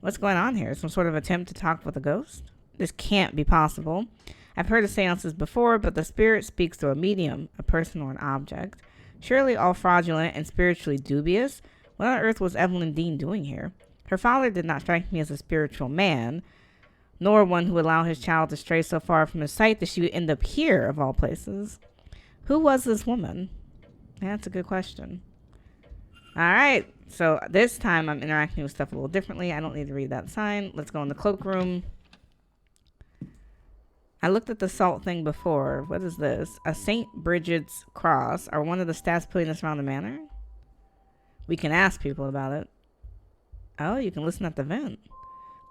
What's going on here? Some sort of attempt to talk with a ghost? This can't be possible. I've heard of seances before, but the spirit speaks to a medium, a person, or an object. Surely all fraudulent and spiritually dubious. What on earth was Evelyn Dean doing here? Her father did not strike me as a spiritual man, nor one who would allow his child to stray so far from his sight that she would end up here, of all places. Who was this woman? That's a good question. Alright, so this time I'm interacting with stuff a little differently. I don't need to read that sign. Let's go in the cloakroom. I looked at the salt thing before. What is this? A St. Bridget's cross. Are one of the staffs putting this around the manor? We can ask people about it. Oh, you can listen at the vent.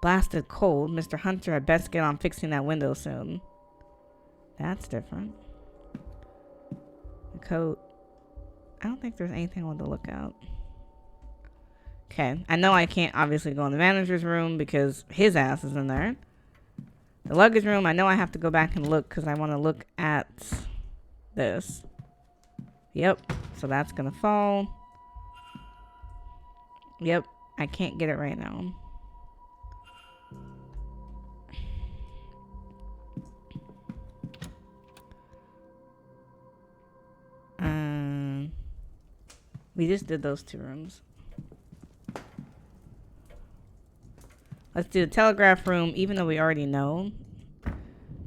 Blasted cold. Mr. Hunter had best get on fixing that window soon. That's different. The coat. I don't think there's anything I want to look at. Okay. I know I can't obviously go in the manager's room because his ass is in there. The luggage room, I know I have to go back and look because I want to look at this. Yep. So that's going to fall. Yep. I can't get it right now. We just did those two rooms. Let's do the telegraph room, even though we already know.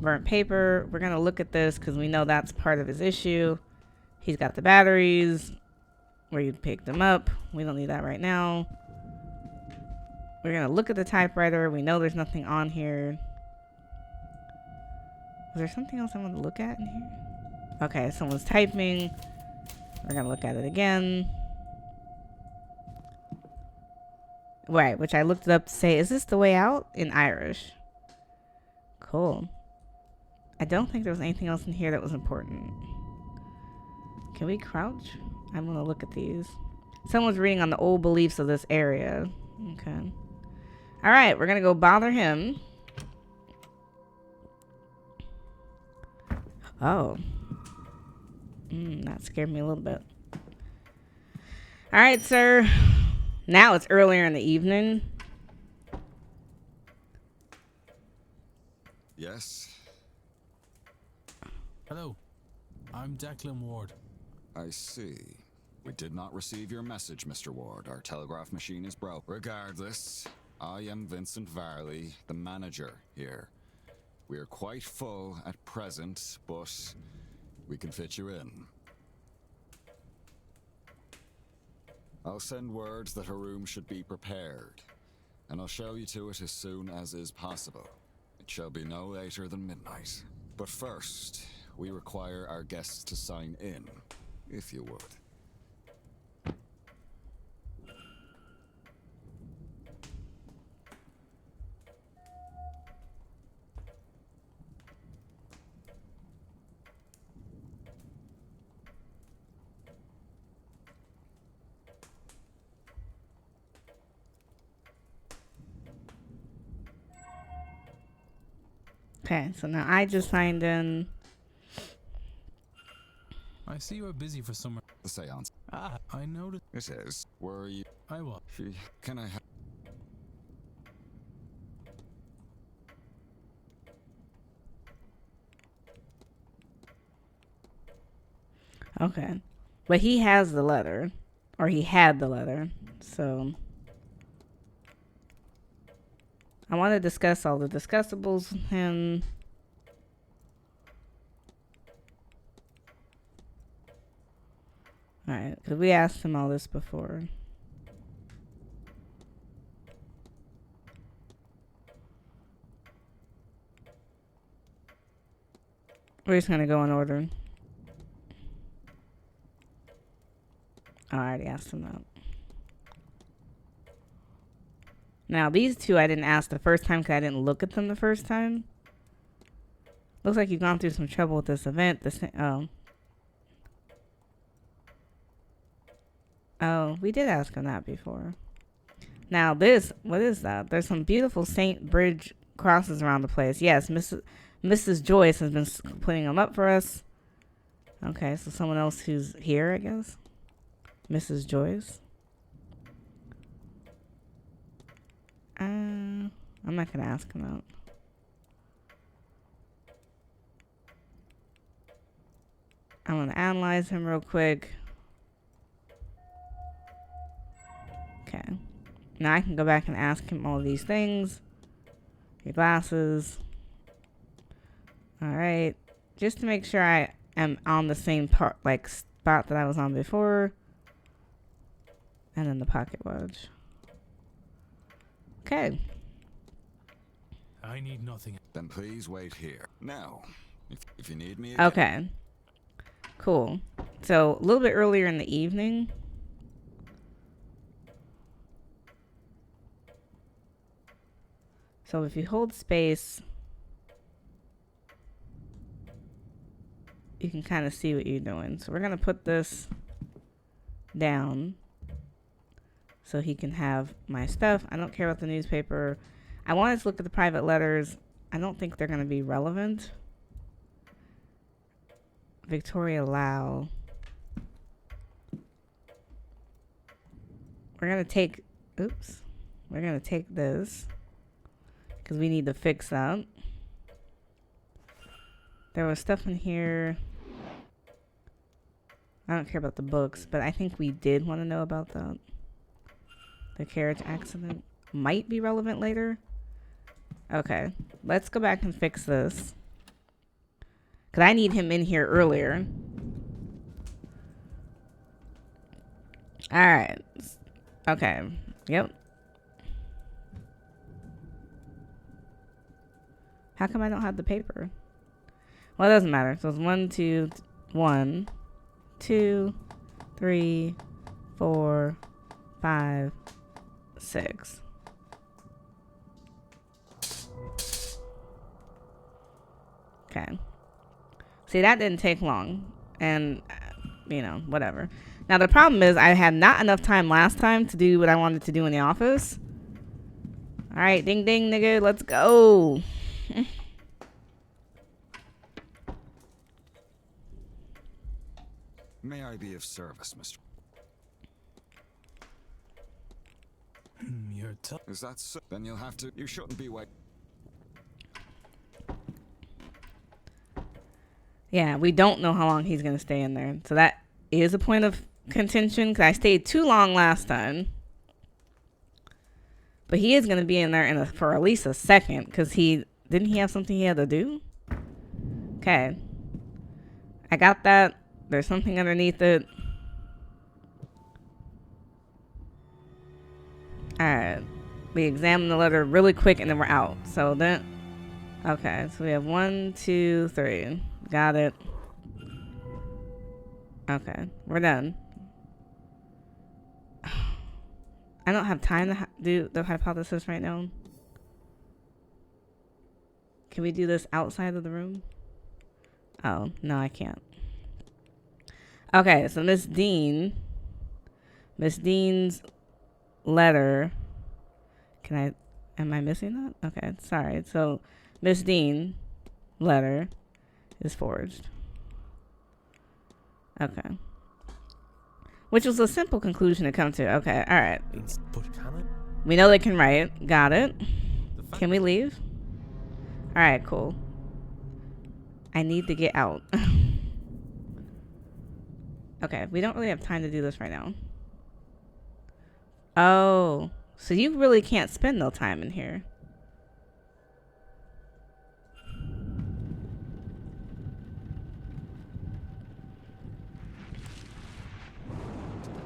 Burnt paper. We're going to look at this because we know that's part of his issue. He's got the batteries. Where you picked them up. We don't need that right now. We're going to look at the typewriter. We know there's nothing on here. Was there something else I want to look at in here? Okay, someone's typing. We're going to look at it again. Right, which I looked it up to say, is this the way out? In Irish. Cool. I don't think there was anything else in here that was important. Can we crouch? I'm going to look at these. Someone's reading on the old beliefs of this area. Okay. Alright, we're going to go bother him. Oh. That scared me a little bit. Alright, sir. Now it's earlier in the evening. Yes? Hello. I'm Declan Ward. I see. We did not receive your message, Mr. Ward. Our telegraph machine is broke. Regardless, I am Vincent Varley, the manager here. We are quite full at present, but we can fit you in. I'll send words that her room should be prepared, and I'll show you to it as soon as is possible. It shall be no later than midnight. But first, we require our guests to sign in, if you would. Okay, so now I just signed in. I see you are busy for summer. The seance. Ah, I noticed. It is. Were you... I was. Can I have... Okay. But he has the letter. Or he had the letter. So I want to discuss all the discussables with him. Alright, because we asked him all this before. We're just going to go in order. I already asked him that. Now, these two I didn't ask the first time because I didn't look at them the first time. Looks like you've gone through some trouble with this event. Oh. Oh, we did ask him that before. Now this, what is that? There's some beautiful Saint Bridge crosses around the place. Yes, Mrs. Joyce has been putting them up for us. Okay, so someone else who's here, I guess. Mrs. Joyce. I'm not gonna ask him out. I'm gonna analyze him real quick. Okay. Now I can go back and ask him all these things. Your glasses. Alright. Just to make sure I am on the same part, like spot that I was on before. And then the pocket watch. Okay. I need nothing. Then please wait here. Now, if you need me again. Okay. Cool. So a little bit earlier in the evening. So if you hold space, you can kind of see what you're doing. So we're going to put this down so he can have my stuff. I don't care about the newspaper. I wanted to look at the private letters. I don't think they're going to be relevant. Victoria Lau. We're going to take, oops. We're going to take this because we need to fix that. There was stuff in here. I don't care about the books, but I think we did want to know about that. The carriage accident might be relevant later. Okay, let's go back and fix this. Because I need him in here earlier. Alright. Okay. Yep. How come I don't have the paper? Well, it doesn't matter. So it's 1, 2, 1, 2, 3, 4, 5, 6. Okay. See, that didn't take long. And, you know, whatever. Now, the problem is I had not enough time last time to do what I wanted to do in the office. All right, ding, ding, nigga. Let's go. May I be of service, Mr. You're tough. Is that so? Then you'll have to. You shouldn't be wait. Yeah, we don't know how long he's going to stay in there. So that is a point of contention because I stayed too long last time. But he is going to be in there for at least a second because didn't he have something he had to do? Okay. I got that. There's something underneath it. Alright. We examine the letter really quick and then we're out. So then, okay. So we have 1, 2, 3. Got it. Okay. We're done. I don't have time to do the hypothesis right now. Can we do this outside of the room? Oh, no, I can't. Okay, so Miss Dean's letter. Am I missing that? Okay, sorry. So Miss Dean letter is forged. Okay. Which was a simple conclusion to come to. Okay, all right. But can it? We know they can write. Got it. Can we leave? All right, cool. I need to get out. Okay, we don't really have time to do this right now. Oh, so you really can't spend no time in here.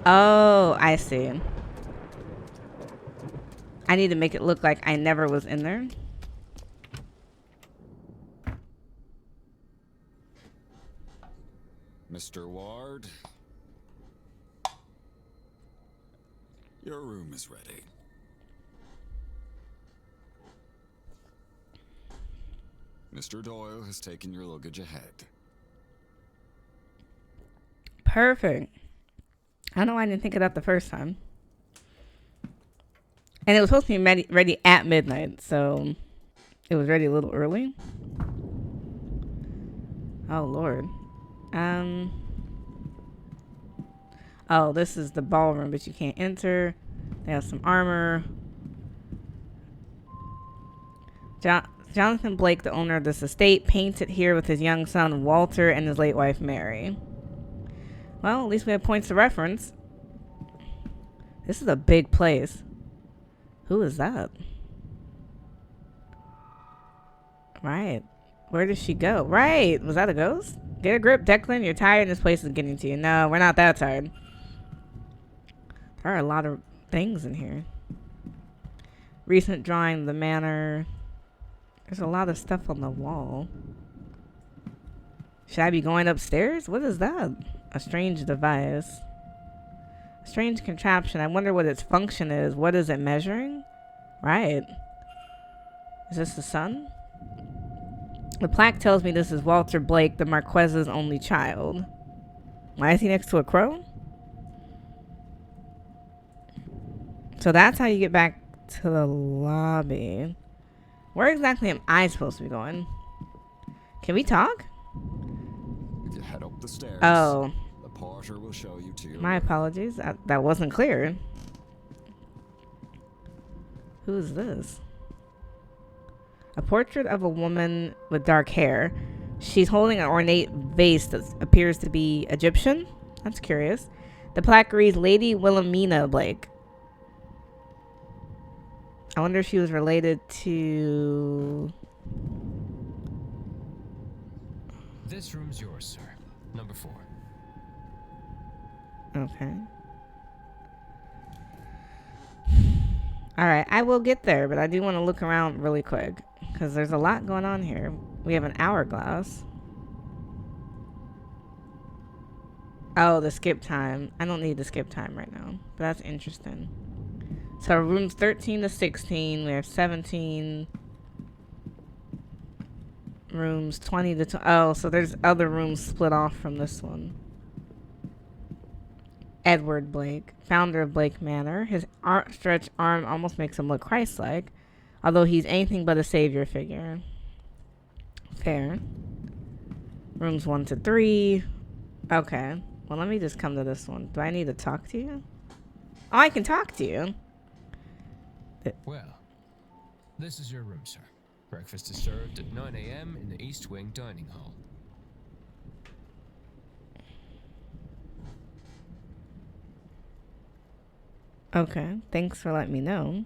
Oh, I see. I need to make it look like I never was in there. Mr. Ward, your room is ready. Mr. Doyle has taken your luggage ahead. Perfect. I don't know why I didn't think of that the first time. And it was supposed to be ready at midnight, so it was ready a little early. Oh, Lord. Oh, this is the ballroom, but you can't enter. They have some armor. Jonathan Blake, the owner of this estate, painted here with his young son Walter and his late wife Mary. Well, at least we have points of reference. This is a big place. Who is that? Right. Where did she go? Right. Was that a ghost? Get a grip, Declan. You're tired and this place is getting to you. No, we're not that tired. There are a lot of things in here. Recent drawing of the manor. There's a lot of stuff on the wall. Should I be going upstairs? What is that? A strange device. A strange contraption. I wonder what its function is. What is it measuring? Right. Is this the sun? The plaque tells me this is Walter Blake, the Marquez's only child. Why is he next to a crow? So that's how you get back to the lobby. Where exactly am I supposed to be going? Can we talk? If you head up the stairs, oh, the porter will show you to your my room. apologies. That wasn't clear. Who is this? A portrait of a woman with dark hair. She's holding an ornate vase that appears to be Egyptian. That's curious. The plaque reads Lady Wilhelmina Blake. I wonder if she was related to... This room's yours, sir. Number 4. Okay. Alright, I will get there, but I do want to look around really quick. Because there's a lot going on here. We have an hourglass. Oh, the skip time. I don't need the skip time right now. But that's interesting. So rooms 13 to 16. We have 17. Rooms 20 to... Oh, so there's other rooms split off from this one. Edward Blake, founder of Blake Manor. His outstretched arm almost makes him look Christ-like, although he's anything but a savior figure. Fair. Rooms 1 to 3. Okay. Well, let me just come to this one. Do I need to talk to you? Oh, I can talk to you. Well, this is your room, sir. Breakfast is served at 9 a.m. in the East Wing Dining Hall. Okay. Thanks for letting me know.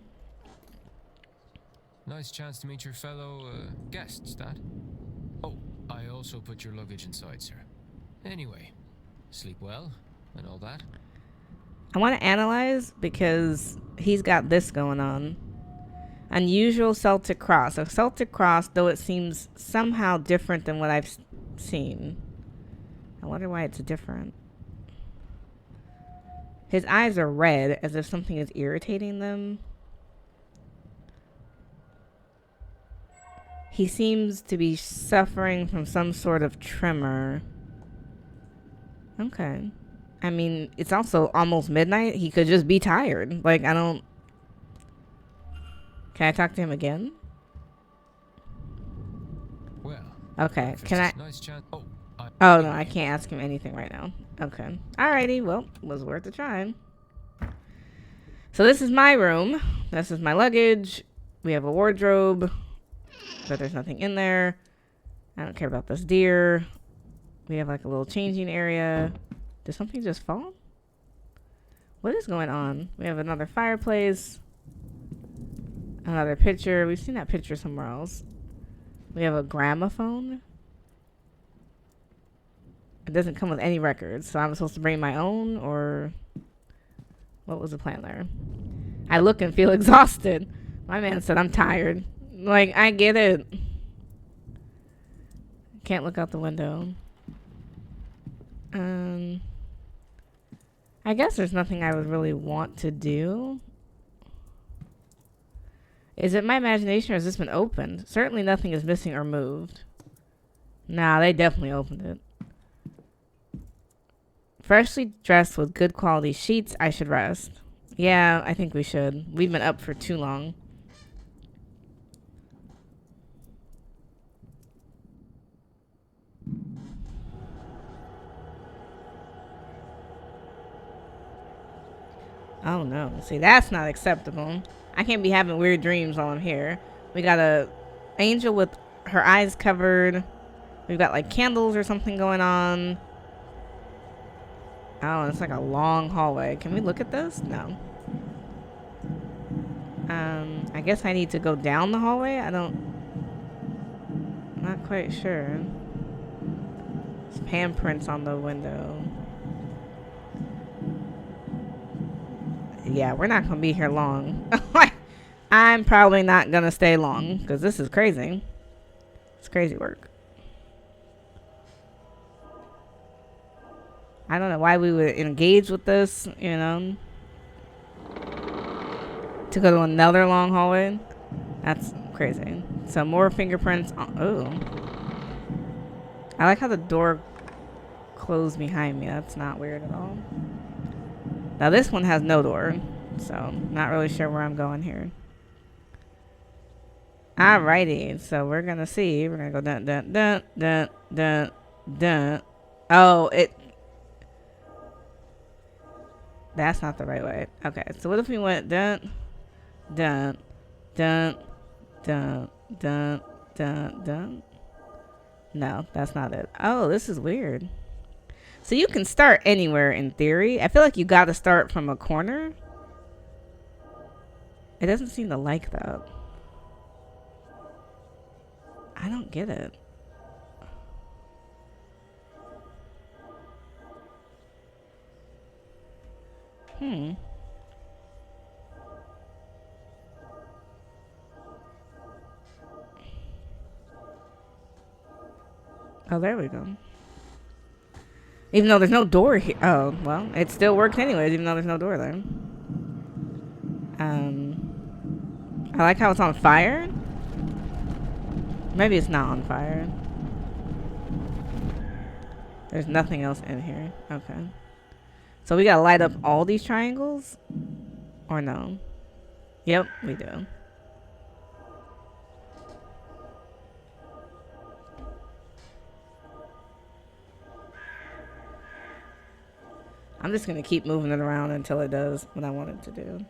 Nice chance to meet your fellow guests, that. Oh, I also put your luggage inside, sir. Anyway, sleep well and all that. I want to analyze because he's got this going on. Unusual Celtic cross. A Celtic cross, though it seems somehow different than what I've seen. I wonder why it's different. His eyes are red, as if something is irritating them. He seems to be suffering from some sort of tremor. Okay. I mean, it's also almost midnight. He could just be tired. Like, I don't... Can I talk to him again? Well. Okay. Can I... Nice chance. Oh, no, I can't ask him anything right now. Okay. Alrighty. Well, was worth a try. So this is my room. This is my luggage. We have a wardrobe. But there's nothing in there. I don't care about this deer. We have like a little changing area. Did something just fall? What is going on? We have another fireplace. Another picture. We've seen that picture somewhere else. We have a gramophone. It doesn't come with any records, so I'm supposed to bring my own, or what was the plan there? I look and feel exhausted. My man said I'm tired. Like, I get it. Can't look out the window. I guess there's nothing I would really want to do. Is it my imagination or has this been opened? Certainly nothing is missing or moved. Nah, they definitely opened it. Freshly dressed with good quality sheets, I should rest. Yeah, I think we should. We've been up for too long. Oh no. See, that's not acceptable. I can't be having weird dreams while I'm here. We got a angel with her eyes covered. We've got like candles or something going on. Oh, it's like a long hallway. Can we look at this? No. I guess I need to go down the hallway. I'm not quite sure. There's handprints on the window. Yeah, we're not gonna be here long. I'm probably not gonna stay long because this is crazy. It's crazy work. I don't know why we would engage with this, you know. To go to another long hallway. That's crazy. So more fingerprints. Oh. I like how the door closed behind me. That's not weird at all. Now this one has no door. So not really sure where I'm going here. Alrighty. So we're going to see. We're going to go dun dun dun dun dun dun. Oh, that's not the right way. Okay. So what if we went dun dun dun dun dun dun dun? No, that's not it. Oh, this is weird. So you can start anywhere in theory. I feel like you got to start from a corner. It doesn't seem to like that. I don't get it. Oh, there we go. Even though there's no door here. Oh, well, it still works anyways, even though there's no door there. I like how it's on fire. Maybe it's not on fire. There's nothing else in here. Okay. So we gotta light up all these triangles? Or no? Yep, we do. I'm just gonna keep moving it around until it does what I want it to do.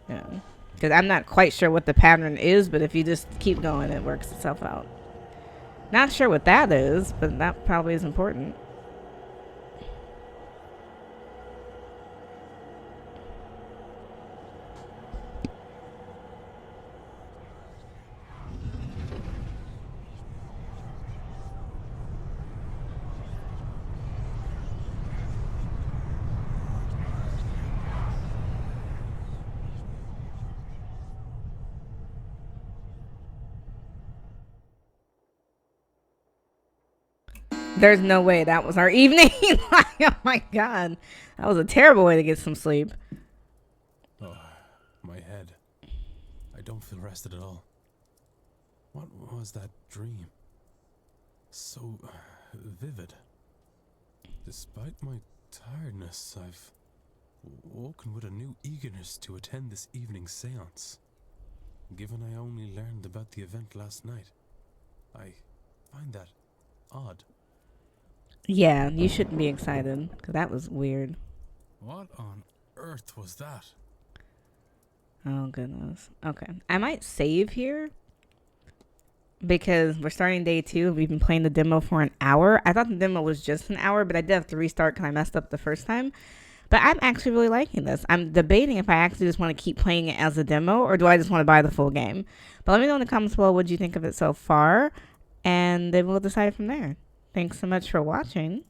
Yeah. Because I'm not quite sure what the pattern is, but if you just keep going, it works itself out. Not sure what that is, but that probably is important. There's no way that was our evening. Oh my god. That was a terrible way to get some sleep. Oh, my head. I don't feel rested at all. What was that dream? So vivid. Despite my tiredness, I've woken with a new eagerness to attend this evening's seance. Given I only learned about the event last night, I find that odd. Yeah, you shouldn't be excited, because that was weird. What on earth was that? Oh, goodness. Okay. I might save here, because we're starting day 2. We've been playing the demo for an hour. I thought the demo was just an hour, but I did have to restart because I messed up the first time. But I'm actually really liking this. I'm debating if I actually just want to keep playing it as a demo, or do I just want to buy the full game. But let me know in the comments below what you think of it so far, and then we'll decide from there. Thanks so much for watching.